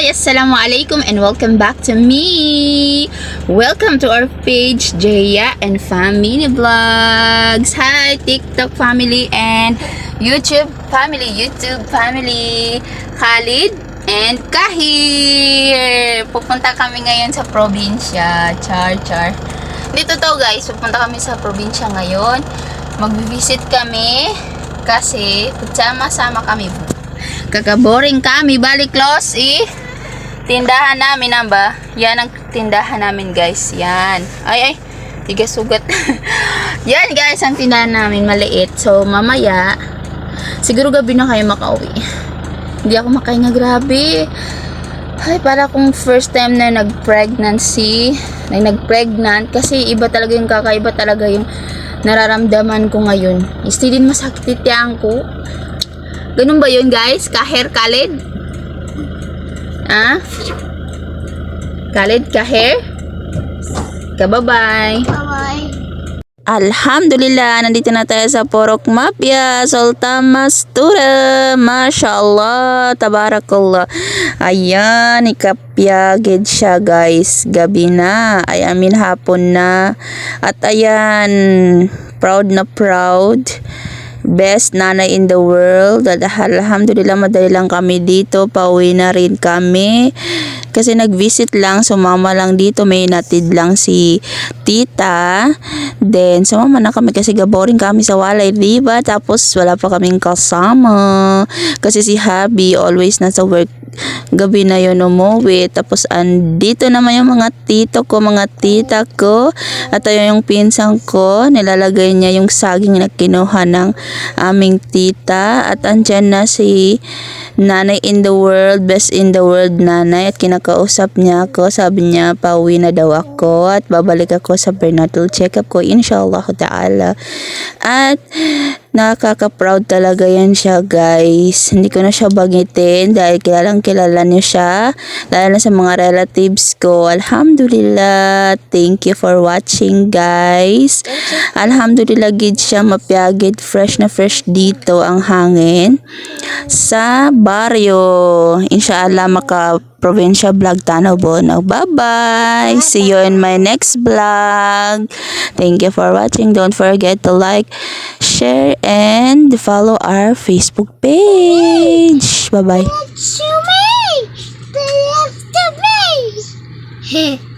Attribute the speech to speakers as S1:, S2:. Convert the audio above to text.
S1: Hi, Assalamualaikum and welcome back to me. Welcome to our page, Jaya and Family Vlogs. Hi, TikTok family and YouTube family, Khalid and Kahir. Pupunta kami ngayon sa probinsya. Char. Dito to guys, pupunta kami sa probinsya ngayon. Mag-visit kami kasi sama-sama kami. Kakaboring kami, balik close tindahan namin ba? Yan ang tindahan namin guys. Yan. Ay, tiga sugat. Yan guys, ang tindahan namin maliit. So mamaya, siguro gabi na kayo makauwi. Hindi ako makahinga, grabe. Ay, para kung first time na nag-pregnancy, kasi iba talaga yung kakaiba talaga yung nararamdaman ko ngayon. Still din masakit tiyang ko. Ganun ba yun guys? Kahir, Khalid? Khalid, Kahir? Bye-bye.
S2: Bye-bye.
S1: Alhamdulillah, nandito na tayo sa Porok Mapia, Sultan Mastura. Mashallah, tabarakallah. Ayan, ikapyagid siya guys. Gabi na, hapon na. At ayan, proud na proud. Best nanay in the world. Alhamdulillah, madali lang kami dito. Pauwi na rin kami. Kasi nag-visit lang, sumama lang dito. May natid lang si tita. Then, sumama na kami kasi gaboring kami sa walay, diba? Tapos, wala pa kaming kasama. Kasi si Habi, always nasa work. Gabi na yun umuwi. Tapos, andito naman yung mga tito ko, mga tita ko. At ayun yung pinsang ko. Nilalagay niya yung saging na kinuha ng aming tita. At andyan na si nanay in the world, best in the world nanay. At kinakausap niya ako. Sabi niya, pauwi na daw ako. At babalik ako sa prenatal check-up ko, inshallah ta'ala. At nakaka-proud talaga yan siya guys. Hindi ko na siya bagitin dahil kilalang kilala niyo siya. Lalo na sa mga relatives ko. Alhamdulillah. Thank you for watching guys. Alhamdulillah gid siya mapyagid. Fresh na fresh dito ang hangin. Sa baryo. Inshallah provincial vlog tanaw bono. Bye-bye. See you in my next vlog. Thank you for watching. Don't forget to like, share, and follow our Facebook page. Bye-bye.
S2: To me! To me!